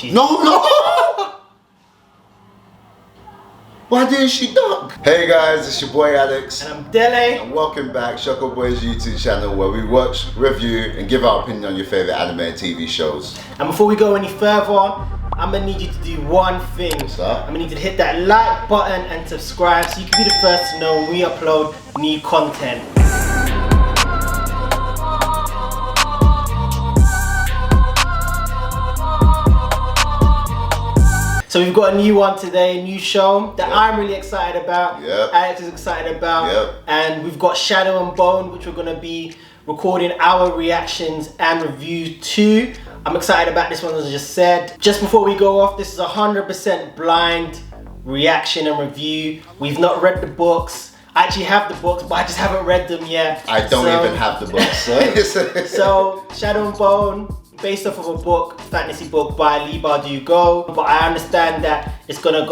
No! Why didn't she duck? Hey guys, it's your boy Alex. And I'm Dele. And welcome back, Shoko Boys YouTube channel, where we watch, review, and give our opinion on your favorite anime and TV shows. And before we go any further, I'm gonna need you to do one thing. What's that? I'm gonna need you to hit that like button and subscribe so you can be the first to know when we upload new content. So we've got a new one today, a new show that I'm really excited about. Alex is excited about. And we've got Shadow and Bone, which we're gonna be recording our reactions and reviews to. I'm excited about this one, as I just said. Just before we go off, this is 100% blind reaction and review. We've not read the books. I actually have the books, but I just haven't read them yet. I don't even have the books. So Shadow and Bone, based off of a book, fantasy book by Leigh Bardugo. But I understand that it's got a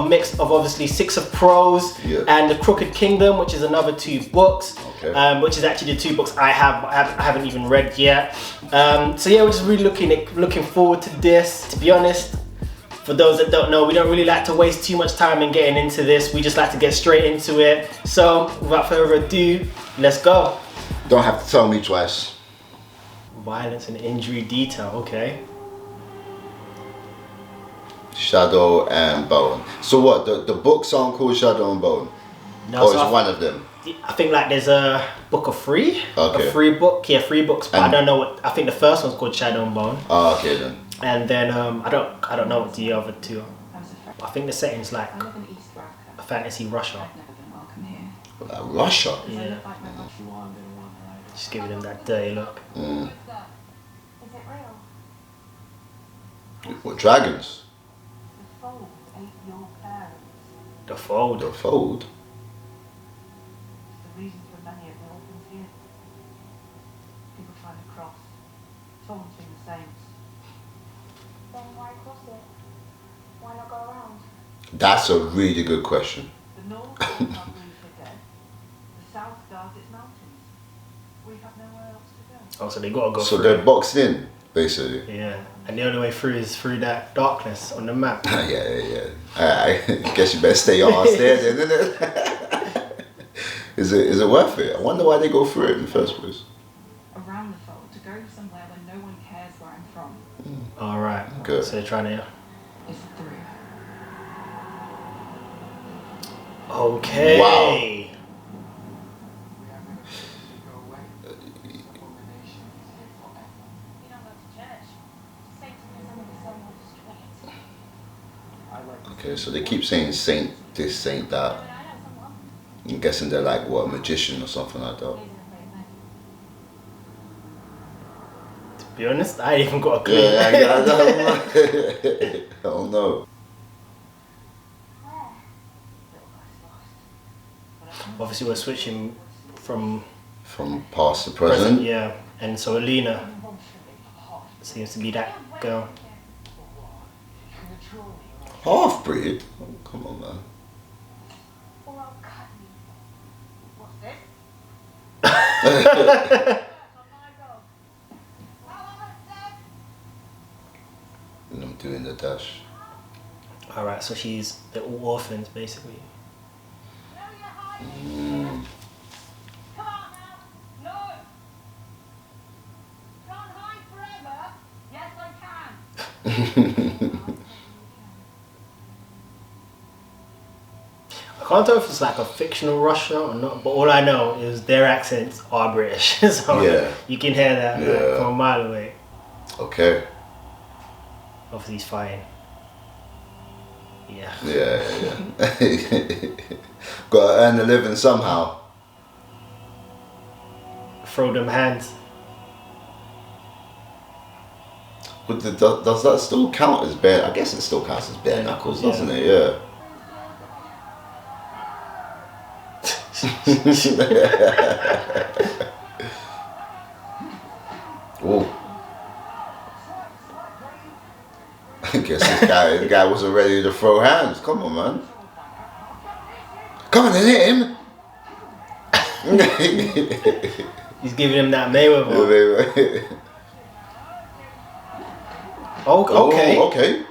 mix of obviously 6 of prose and The Crooked Kingdom, which is another 2 books. Which is actually the 2 books I haven't even read yet. So yeah, we're just really looking forward to this. To be honest, for those that don't know, we don't really like to waste too much time in getting into this. We just like to get straight into it. So without further ado, let's go. Don't have to tell me twice. Violence and injury detail, okay. Shadow and Bone. So what, the books aren't called Shadow and Bone? No, or so is one of them? I think like there's a book of 3. Okay. A 3 book, yeah, 3 books, but I don't know what, I think the first one's called Shadow and Bone. Oh, okay then. And then I don't know what the other 2 are. I think the setting's like a fantasy Russia. Russia? Yeah. Just giving them that dirty look. What, dragons? The Fold. The Fold? The reason for many of the orphans here. People trying to cross, taunting the saints. Then why cross it? Why not go around? That's a really good question. The north can't believe the dead. The south guards its mountains. We have nowhere else to go. Oh, so they gotta go So through. they're boxed in, basically. Yeah, and the only way through is through that darkness on the map. yeah. I guess you better stay your ass there then, isn't it? Is it worth it? I wonder why they go through it in the first place. Around the fold, to go somewhere where no one cares where I'm from. Alright, Good. so they're trying to... It's through. Okay. Wow. Okay, so they keep saying saint this, saint that. I'm guessing they're like, what, a magician or something like that. To be honest, I ain't even got a clue. Yeah, I don't know. Obviously we're switching from past to present. yeah, and so Alina seems to be that girl. Half breed? Oh, come on, man. Or I'll cut you. What's this? And I'm doing the dash. Alright, so they're all orphans basically. Mm. Come on now. No. Can't hide forever. Yes, I can. I can't tell if it's like a fictional Russia or not, but all I know is their accents are British. So you can hear that like, from a mile away. Okay. Obviously he's fighting. Yeah. Gotta earn a living somehow. Throw them hands. But does that still count as bare? I guess it still counts as bare knuckles, doesn't it? Yeah. Oh. I guess the guy wasn't ready to throw hands. Come on, man. Come on, hit him. He's giving him that Mayweather. Oh, okay. Okay.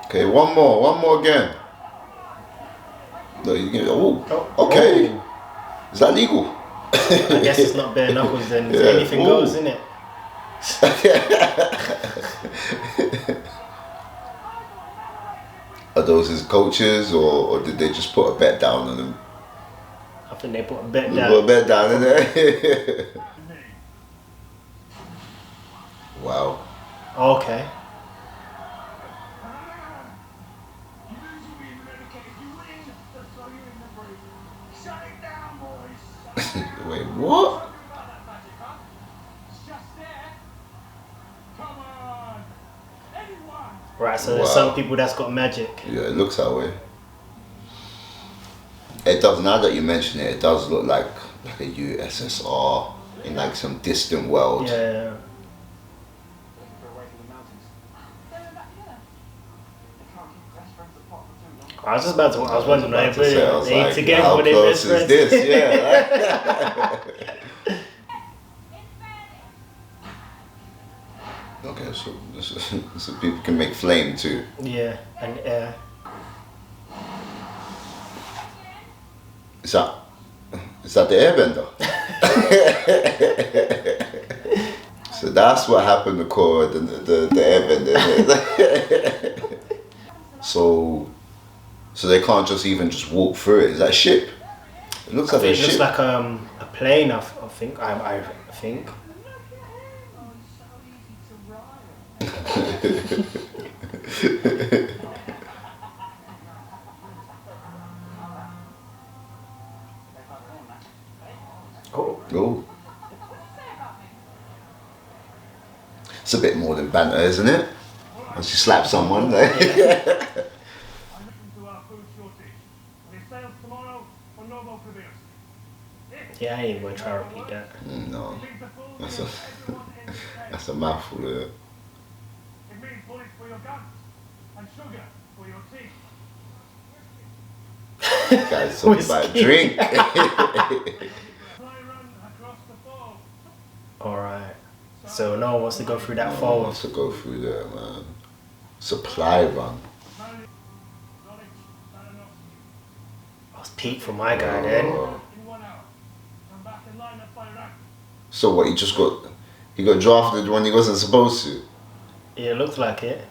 Okay, one more again. No, you get. Okay. Oh. Is that legal? I guess it's not bare knuckles then. Yeah. Anything goes, isn't it? Are those his coaches, or did they just put a bet down on him? I think they put a bet They down. put a bet down in there. Wow. Okay. Wait, what? Right, so there's some people that's got magic. Yeah, it looks that way. It does, now that you mention it, it does look like a USSR in like some distant world. Yeah. I was just about to. I was wondering, like, they like, together how with their close best is friends. this? Yeah. Okay, so people can make flame too. Yeah, and air. Is that the airbender? So that's what happened to Korra, the airbender. So they can't just even just walk through it. Is that a ship? It looks like a It ship. looks like a plane. I think. I think. Oh. It's a bit more than banter, isn't it? Once you slap someone, Yeah, I ain't gonna try to repeat that. No, that's a mouthful. Yeah. It means bullets for your guns and sugar for your tea. Guys, talking about a drink. Alright. So no one wants to go through that No one fold. wants to go through there, man. Supply run. I was peak for my guy then. So what? He got drafted when he wasn't supposed to. Yeah, it looked like it.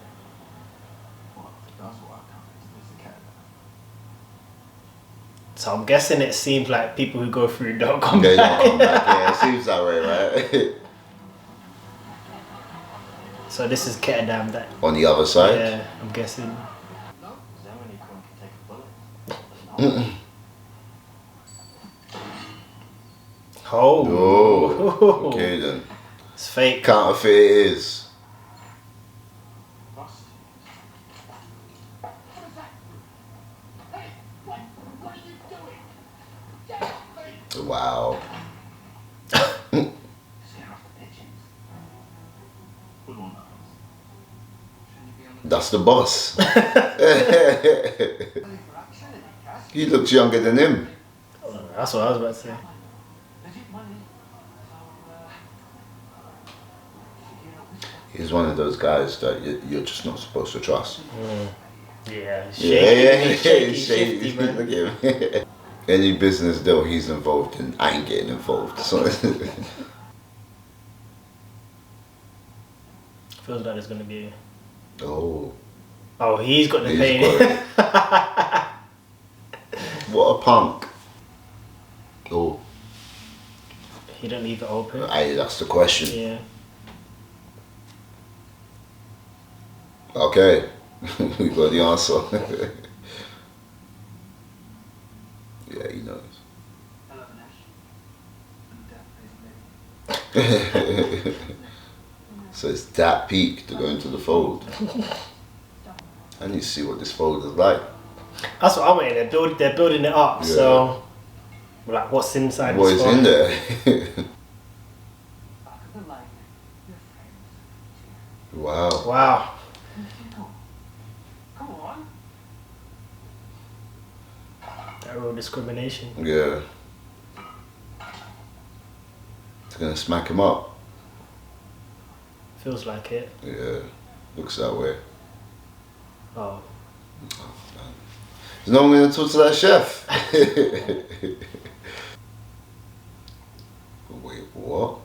So I'm guessing it seems like people who go through don't come They back. don't come back. Yeah, it seems that way, right? So this is Ketterdam that. On the other side. Yeah, I'm guessing. Oh. Okay then. It's fake. Counterfeit it is. Wow. That's the boss. He looks younger than him. That's what I was about to say. He's one of those guys that you're just not supposed to trust. Yeah, shaky, shifty, man. Look at him. Any business deal he's involved in, I ain't getting involved. So Feels like there's gonna be. oh, He's got the he's pain. got it. What a punk. Oh, He don't leave it open. that's the question. Yeah. Okay, we got the answer. Yeah, he knows. So it's that peak to go into the fold. I need to see what this fold is like. That's what I'm waiting. They're building it up. Yeah. So, like, what's inside? What this is phone? in there? Wow. Wow. Come on. That real discrimination. Yeah. It's gonna smack him up. Feels like it. Yeah, looks that way. Oh. There's no one gonna talk to that chef. Wait, what?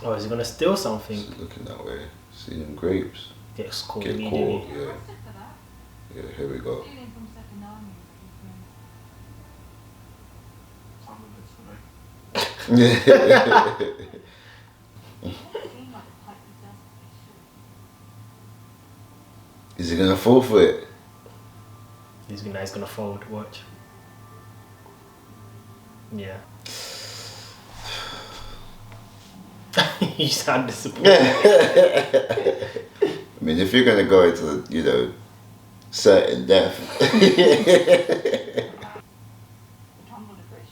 Oh, is he gonna steal something? He's looking that way. See them grapes. Gets caught Get immediately. caught, yeah. Arrested for that. Yeah, here we go. Stealing from Second Army is a different. Some of it's for me. Yeah. It seemed like the type who does what Is he gonna fall for it? He's gonna fold. Watch. Yeah. You sound disappointed. I mean, if you're gonna go into, you know, certain death. The tumble of British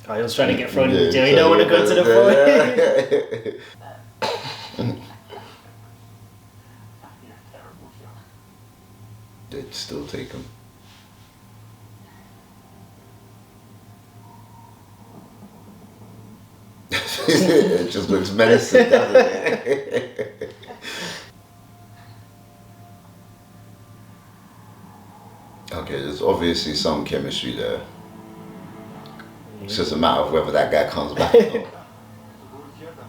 Oh, he was trying to get thrown in Yeah, the jail. You don't want to go to the phone. They'd still take him. It just looks menacing, doesn't it? Okay, there's obviously some chemistry there. It's just a matter of whether that guy comes back or not. So go to Kirigan.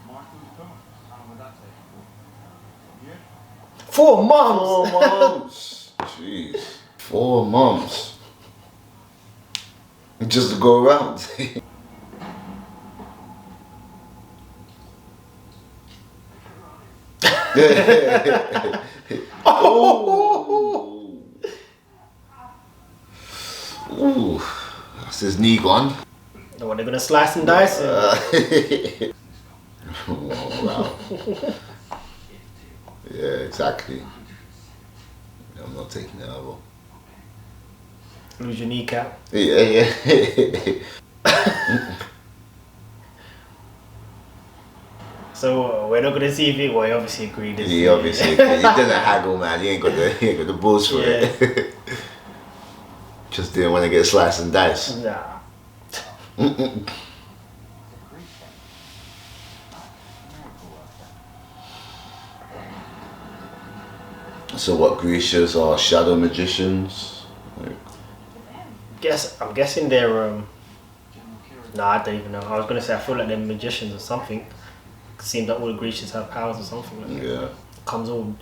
March through the tunnel. How long would that take? Yeah? 4 months. 4 months. Jeez. 4 months. Just to go around. Oh. Ooh. That's his knee gone. No, they're gonna slice and dice him. Oh, wow. Yeah, exactly. I'm not taking the elbow. Lose your kneecap. Yeah. So we're not gonna see if he. Well, he obviously agreed. He obviously he didn't haggle, man. He ain't got the balls for it. Just didn't want to get sliced and diced. Nah. So what, Grecians are shadow magicians? I'm guessing they're Nah, I don't even know. I was gonna say I feel like they're magicians or something. It seems like all the Grecians have powers or something like that. Yeah. Comes all in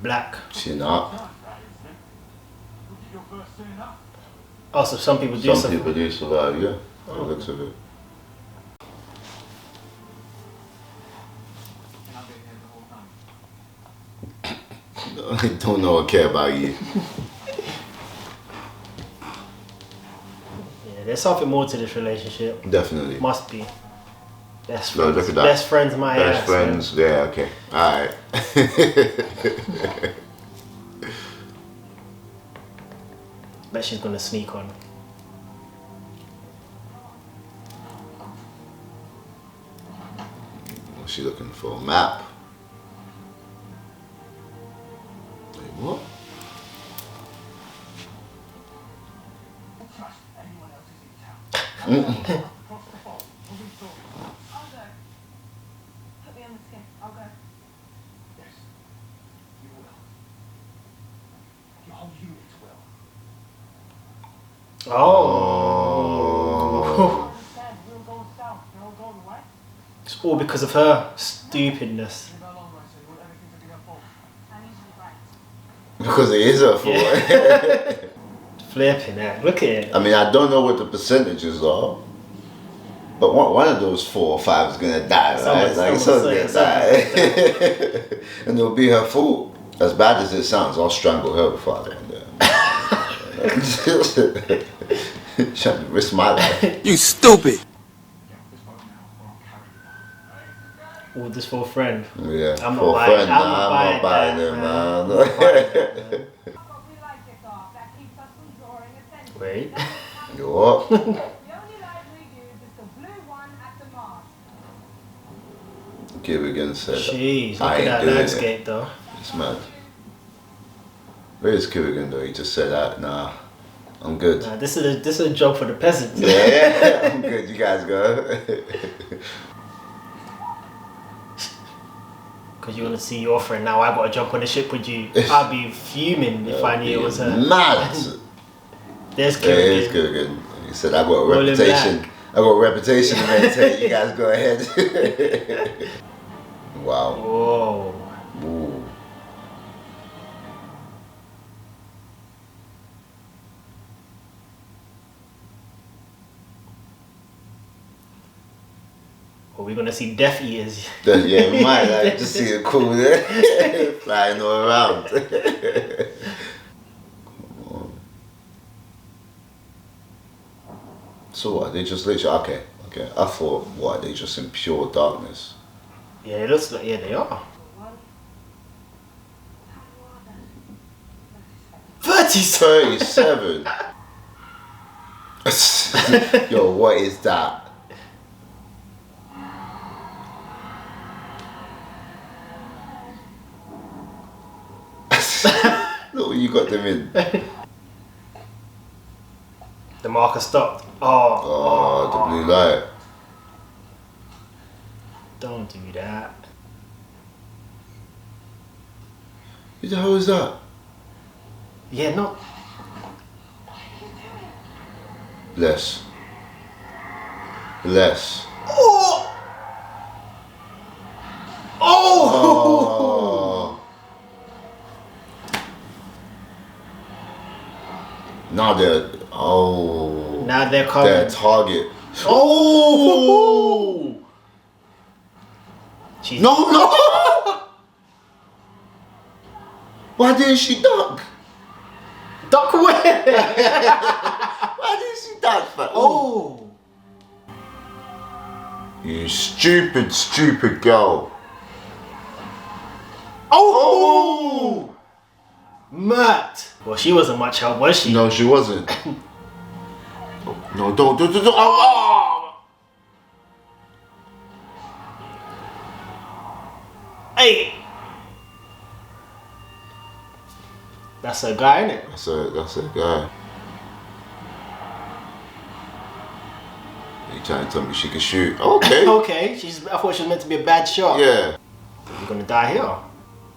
black. Chin up. Look at your first turn up. Oh, so some people do Some people do survive, yeah. By the looks of it. And I've been here the whole time. I don't know or care about you. Yeah, there's something more to this relationship. Definitely. Must be. Best No, friends. look at that. Best friends, my Best ass. friends, yeah, okay. Alright. Bet she's gonna sneak on. What's she looking for? A map? Wait, what? Don't trust anyone else who's in town. Across the phone. Moving forward. I'll go. Put me on the skin. I'll go. Yes. You will. Your whole unit will. Oh. Understand, we'll go south. They're all going right. It's all because of her stupidness. You no longer say you want everything to be her fault. I need to be right. Because it is her fault. Flipping that. Look at it. I mean, I don't know what the percentages are, but one of those 4 or 5 is gonna die, right? Someone's Someone's gonna die. And it'll be her fault. As bad as it sounds, I'll strangle her before I end there. Trying to risk my life. You stupid! Yeah, this boat now, or I'll carry you. All this for a friend. Yeah, I'm not for a buying- friend, I'm nah, not I'm buying not buying that, it, man. man. But we like it off. That keeps us from drawing attention. Wait. You what? The only light we use is the blue one at the mast. Kirigan said, Jeez, look I at ain't that doing landscape though. it's mad. Where is Kirigan though? He just said that, nah, I'm good. Nah, this is a job for the peasants. Yeah, I'm good, you guys go. because you want to see your friend. Now I got to jump on the ship with you. I'd be fuming if I knew it was her. Mad. There's Yeah, it's Kirigan. good. He said, I got a All in reputation. black. I got a reputation to maintain. You guys go ahead. Wow. Whoa. Ooh. Are we gonna see Death Eaters? Yeah, we might like just see it cool there. Flying all around. Come on. So what? They just literally okay. I thought what? They just in pure darkness. Yeah, it looks like they are. 37. 37. Yo, what is that? Look what you got them in. The marker stopped. Oh, the blue light. Don't do that. Who the hell is that? Yeah, no. Less. Oh! Oh! Now Now they're coming. their target. Oh! She's No! Why didn't she duck? duck away! Why didn't she duck? Oh! You stupid girl. Oh! Matt! Well, she wasn't much help, was she? No, she wasn't. No, don't. Oh! Hey! That's a guy, isn't it? That's a guy. You trying to tell me she can shoot? Okay. Okay, I thought she was meant to be a bad shot. Yeah. You're gonna die here.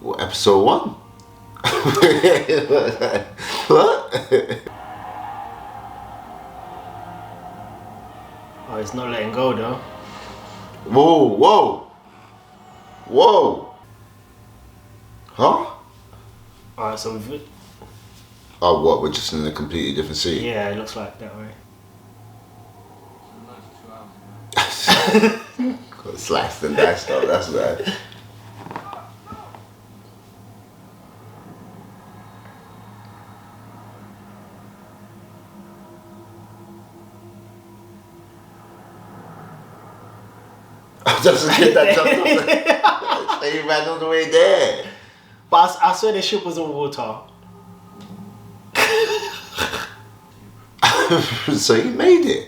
Well, episode 1. What? Oh, it's not letting go though. Whoa. Huh? Alright, so we've... Oh, what? We're just in a completely different scene. Yeah, it looks like that way. Got sliced and diced up, that's right. Just a kid that jumped off the... He ran all the way there. But I swear the ship was in water. So he made it.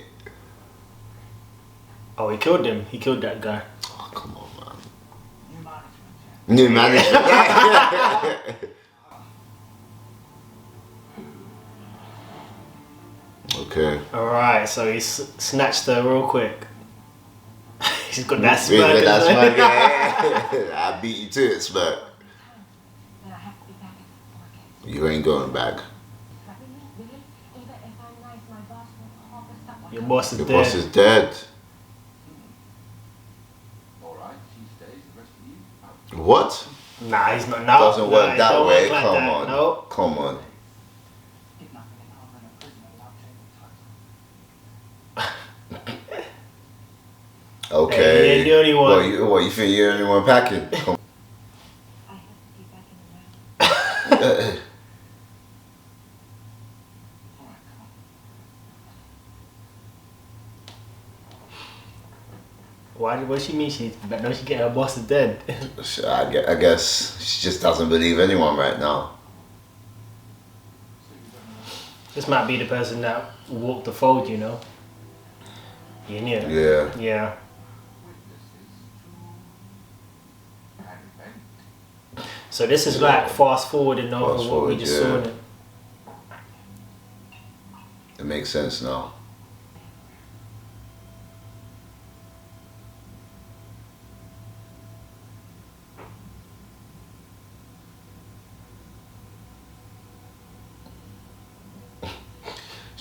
Oh, he killed him. He killed that guy. Oh, come on, man. New New management. management. Okay. Alright, so he snatched her real quick. He's got that Yeah, smirk. that's isn't my it? guy. I beat you to it, smirk. Then I have to be back at the market. You ain't going back. Really? Even if I'm nice, my boss will offer someone. Your boss is Your dead. boss is dead. Alright, she stays, the rest of you out. What? Nah, he's not now. Doesn't work it that don't way. work like Come that. on. Nope. Come on. Kidnapping and harboring a prisoner without taking title. Okay. Hey, you ain't the only one. What, you think you're the only one packing? Come I have to be back in the night. on. Alright, come on. What she mean? Don't she get her boss is dead? I guess she just doesn't believe anyone right now. This might be the person that walked the fold, you know? You knew it. Yeah. Yeah. Witnesses to an event. So this is like fast forwarding over Fast what we forward, just yeah. saw in it. It makes sense now.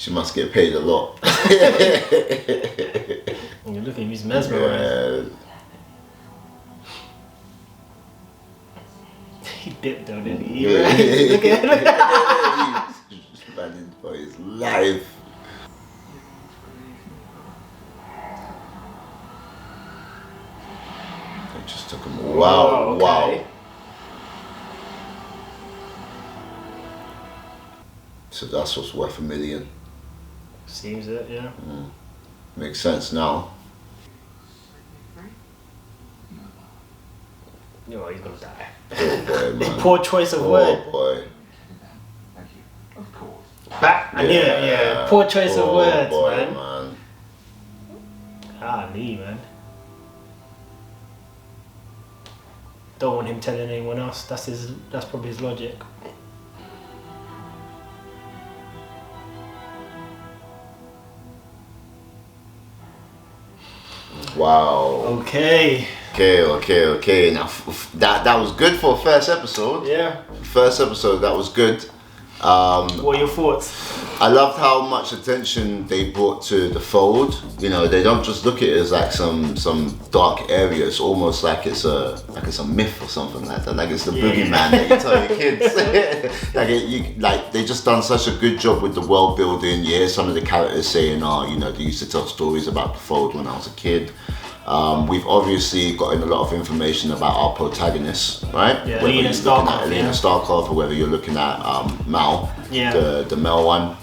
She must get paid a lot. Look at him, he's mesmerized. He dipped though, didn't he? Yeah. Look at him. He's running for his life. It just took him. Wow, okay. wow. So that's what's worth $1 million. Seems it, yeah. Makes sense now. Oh, he's gonna die. Oh boy, man. Poor choice of word. Oh boy. Thank you. Of course. Back, I knew it, yeah. Poor choice of words, boy, man. Ah, Leigh, man. Don't want him telling anyone else. That's probably his logic. Wow. Okay. Okay. Now that was good for a first episode. Yeah. First episode, that was good. What are your thoughts? I loved how much attention they brought to the fold. You know, they don't just look at it as like some dark area. It's almost like it's a myth or something like that. Like it's the boogeyman that you tell your kids. Like they just done such a good job with the world building. You hear some of the characters saying, "Oh, you know, they used to tell stories about the fold when I was a kid." We've obviously gotten a lot of information about our protagonists, right? Yeah, Whether Alina you're looking at Starkov, Alina Starkov or whether you're looking at Mal, the male one.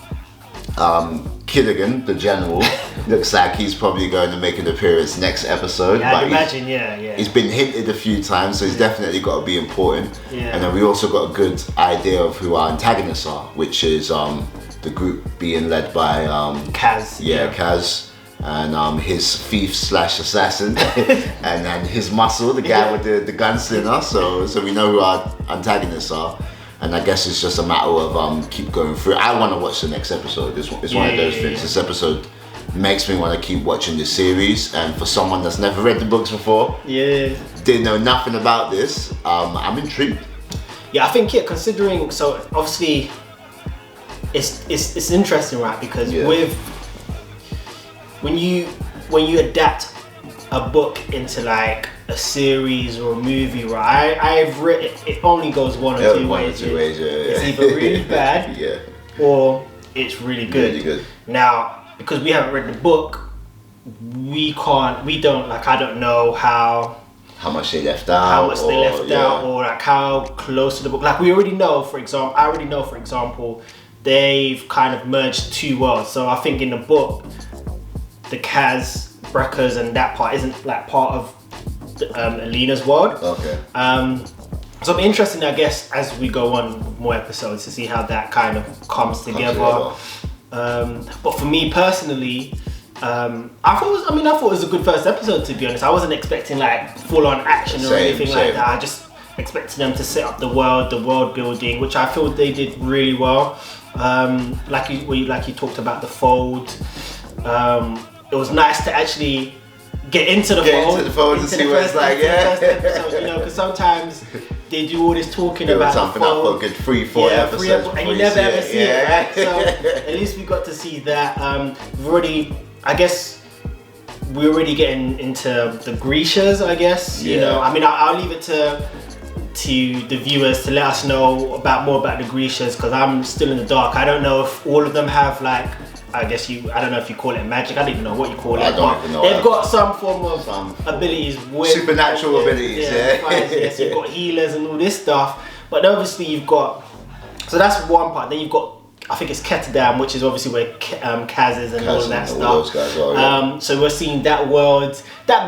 Kirigan, the general, looks like he's probably going to make an appearance next episode. Yeah, I'd imagine, yeah. He's been hinted a few times, so he's definitely got to be important. Yeah. And then we also got a good idea of who our antagonists are, which is the group being led by Kaz. Yeah, Kaz. And his thief / assassin, and then his muscle, the guy with the gunslinger. So we know who our antagonists are, and I guess it's just a matter of keep going through. I want to watch the next episode. It's one of those things. This episode makes me want to keep watching this series, and for someone that's never read the books before, didn't know nothing about this, I'm intrigued. Yeah, I think considering, so obviously it's interesting, right? Because with when you adapt a book into like a series or a movie, right? I've written it only goes one or two ways. It's either really bad or it's really good. Really good. Now, because we haven't read the book, I don't know how much they left out, or like how close to the book. Like I already know, for example, they've kind of merged two worlds. So I think in the book, the Kaz, Breckers, and that part isn't like part of Alina's world. Okay. So I'm interested, I guess, as we go on more episodes to see how that kind of comes together. But for me personally, I thought it was a good first episode, to be honest. I wasn't expecting like full-on action or anything like that. I just expected them to set up the world building, which I feel they did really well. Like you talked about the fold. It was nice to actually get into the fold and see what it's like. Episode, because sometimes they do all this talking about something the fold. up for a good 3-4 episodes, and you never ever see it, right? So at least we got to see that. We're already getting into the Grecias, I guess. I'll leave it to the viewers to let us know more about the Grecias, because I'm still in the dark. I don't know if all of them have like, I don't know if you call it magic. I don't even know what you call it. I don't even know. They've got some form of abilities with supernatural abilities. So you've got healers and all this stuff. But obviously you've got, so that's one part. Then you've got, I think it's Ketterdam, which is obviously where Kaz is and all of that stuff. Those guys are, so we're seeing that world. That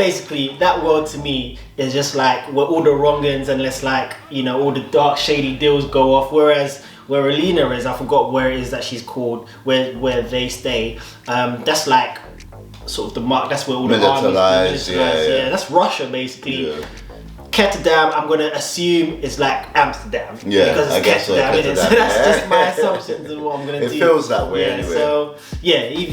world to me is just like where all the wrongings and all the dark shady deals go off. Whereas where Alina is, I forgot where it is that she's called, where they stay. That's like sort of the mark. That's where all the armies militarized. That's Russia basically. Yeah. Ketterdam, I'm gonna assume is like Amsterdam. Yeah, because it's Ketterdam. So that's just my assumptions of what I'm gonna do. It feels that way anyway.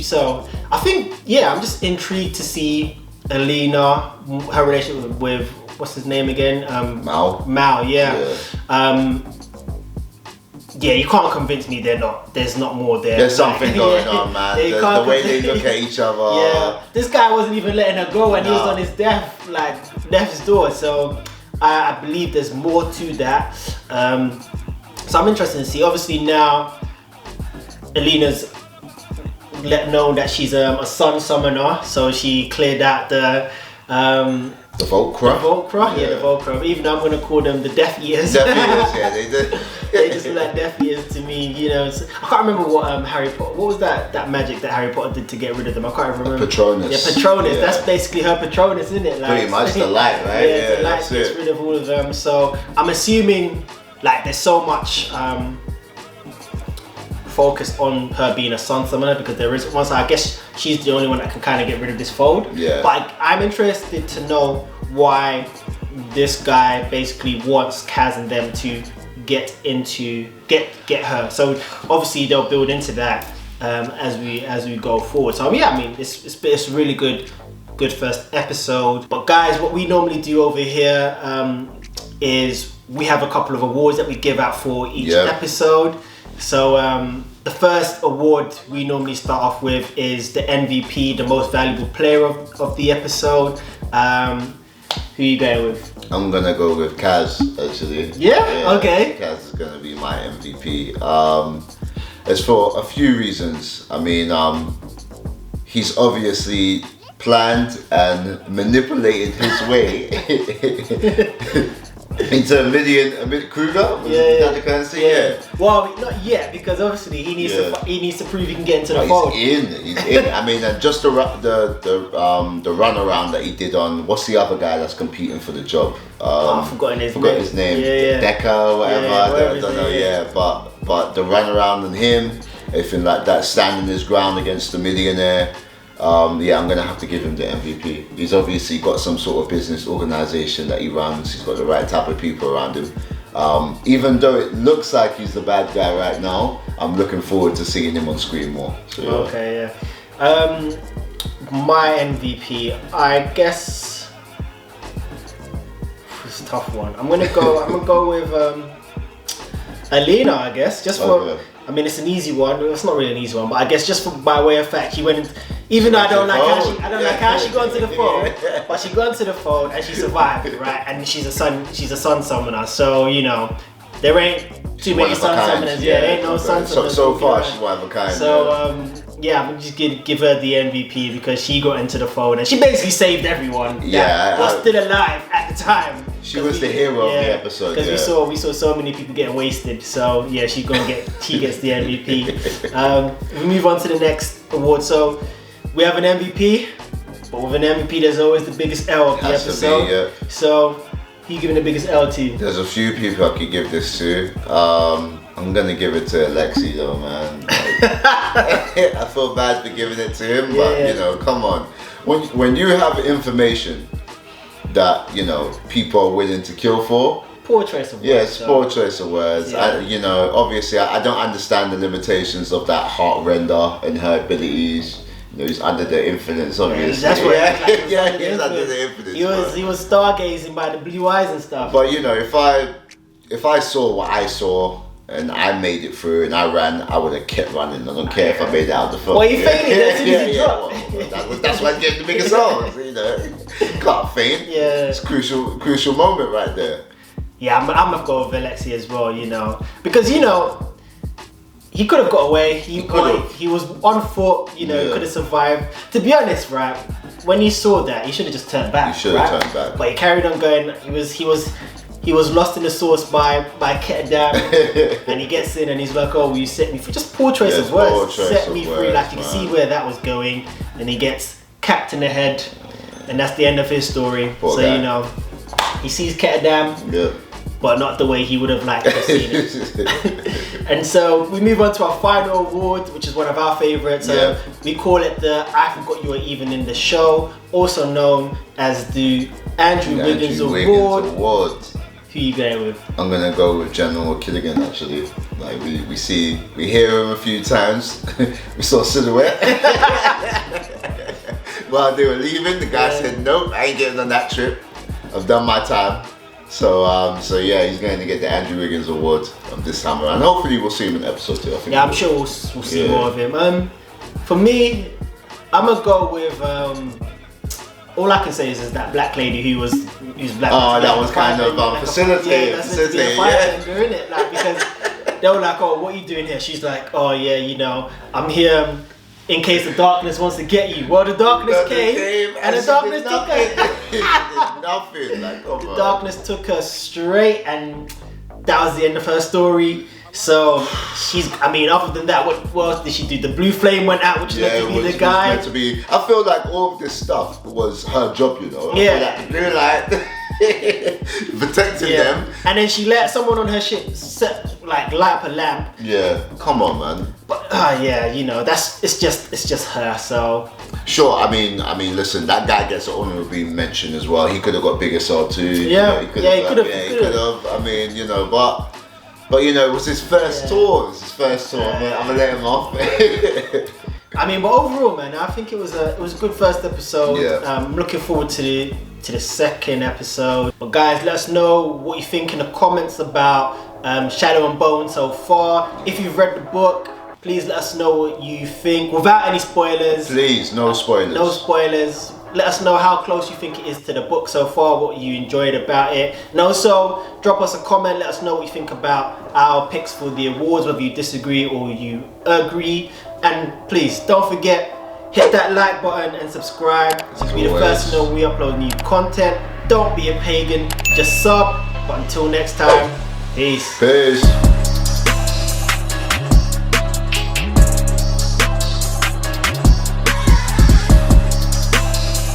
So I think I'm just intrigued to see Alina, her relationship with what's his name again? Mal. Mal, yeah. yeah, you can't convince me there's not more there. There's something going on, man. The way they look at each other. Yeah, this guy wasn't even letting her go and he was on his death's door. So I believe there's more to that. So I'm interested to see. Obviously now, Alina's let known that she's a sun summoner, so she cleared out the Volcra? The Volcra. Even though I'm going to call them the Death Eaters. Death Eaters, yeah, they did. They just look like Death Eaters to me, you know. I can't remember what Harry Potter, what was that magic that Harry Potter did to get rid of them? I can't remember. Patronus. Yeah, Patronus. Yeah. That's basically her Patronus, isn't it? Like, pretty much the light, right? Yeah, the light gets rid of all of them. So I'm assuming like there's so much focus on her being a sun summoner because there is one. So I guess she's the only one that can kind of get rid of this fold. Yeah. But I'm interested to know why this guy basically wants Kaz and them to get her. So obviously they'll build into that as we go forward. So yeah, I mean it's really good first episode. But guys, what we normally do over here is we have a couple of awards that we give out for each episode. So the first award we normally start off with is the MVP, the most valuable player of the episode. Who are you going with? I'm gonna go with Kaz, actually. Yeah? Okay. Kaz is gonna be my MVP. It's for a few reasons. I mean, he's obviously planned and manipulated his way into a million Kruger. Is that the currency? Yeah. Well, not yet, because obviously he needs to prove he can get into the fold. He's in. I mean, and just the runaround that he did on what's the other guy that's competing for the job? I've forgotten his name. Yeah. Deca or whatever. I don't know. Yeah, but the runaround on him, everything like that, standing his ground against the millionaire. I'm gonna have to give him the MVP. He's obviously got some sort of business organization that he runs. He's got the right type of people around him. Even though it looks like he's the bad guy right now, I'm looking forward to seeing him on screen more. So, yeah. Okay, yeah. My MVP, I guess it's a tough one. I'm gonna go with Alina, I guess. Just for I mean, it's an easy one. It's not really an easy one, but I guess just by way of fact, she went. Even though I don't like how she got into the phone, but she got into the phone and she survived, right? And she's a sun summoner, so you know there ain't too many sun summoners. Yeah, there ain't no sun summoners. So far, she's one of a kind. So I'm just gonna give her the MVP because she got into the phone and she basically saved everyone. That was still alive at the time. She was the hero of the episode. Because we saw so many people getting wasted. So yeah, she gets the MVP. We move on to the next award. So we have an MVP, but with an MVP, there's always the biggest L of the episode. So who you giving the biggest L to? There's a few people I could give this to. I'm gonna give it to Alexi though, man. I feel bad for giving it to him, but you know, come on. When you have information that you know people are willing to kill for. Poor choice of words. Yes, poor choice of words. Yeah. Obviously, I don't understand the limitations of that heart render and her abilities. You know, he's under the influence, obviously. That's what he's under the influence. He was stargazing by the blue eyes and stuff. But you know, if I saw what I saw and I made it through and I ran, I would have kept running. I don't care if I made it out of the phone. Well, you fainted as soon as you dropped. That's why I gave the biggest songs. You know, can't faint. Yeah, it's crucial moment right there. Yeah, I'm gonna go with Alexi as well. You know, because you know. He could have got away. He was on foot. You know, could have survived. To be honest, right, when he saw that, he should have just turned back. He should have turned back. But he carried on going. He was lost in the sauce by Kirigan, and he gets in and he's like, "Oh, will you set me free?" Just poor choice of words. Set me free. Like you can see where that was going, and he gets capped in the head, and that's the end of his story. Poor guy. You know, he sees Kirigan. Yeah. But not the way he would have liked to have seen it. And so we move on to our final award, which is one of our favourites. We call it the I Forgot You Were Even in the Show, also known as the Andrew Wiggins Award. Who are you going with? I'm gonna go with General Kirigan actually. Like we hear him a few times. We saw silhouette. While they were leaving, the guy said, "Nope, I ain't getting on that trip. I've done my time." So yeah, he's going to get the Andrew Wiggins Award this time around. Hopefully, we'll see him in episode 2. I think. Yeah, I'm sure we'll see more of him. For me, I'm gonna go with. All I can say is that black lady who's black. Oh, that was kind of facilitating. Yeah, that's meant to be a fighter, isn't it? Like, because they were like, "Oh, what are you doing here?" She's like, "Oh yeah, you know, I'm here in case the darkness wants to get you." Well, the darkness came and the darkness took her. Nothing. Like, the darkness took her straight, and that was the end of her story. So other than that, what else did she do? The blue flame went out, which is meant to be the guy. Meant to be. I feel like all of this stuff was her job, you know. Yeah. The blue light, protecting them. And then she let someone on her ship light up a lamp. Yeah. Come on, man. But you know, it's just her. So. Sure. I mean, listen. That guy gets an honorable mention as well. He could have got bigger soul too. Yeah. He could have. I mean, you know, But you know, it was his first tour. It was his first tour. I'm gonna let him off. I mean, but overall, man, I think it was a good first episode. Yeah. I'm looking forward to the second episode. But guys, let us know what you think in the comments about Shadow and Bone so far. If you've read the book, please let us know what you think without any spoilers. Please, no spoilers. No spoilers. Let us know how close you think it is to the book so far, what you enjoyed about it. And also, drop us a comment, let us know what you think about our picks for the awards, whether you disagree or you agree. And please, don't forget, hit that like button and subscribe so you can be the first to know when we upload new content. Don't be a pagan, just sub. But until next time, peace. Peace.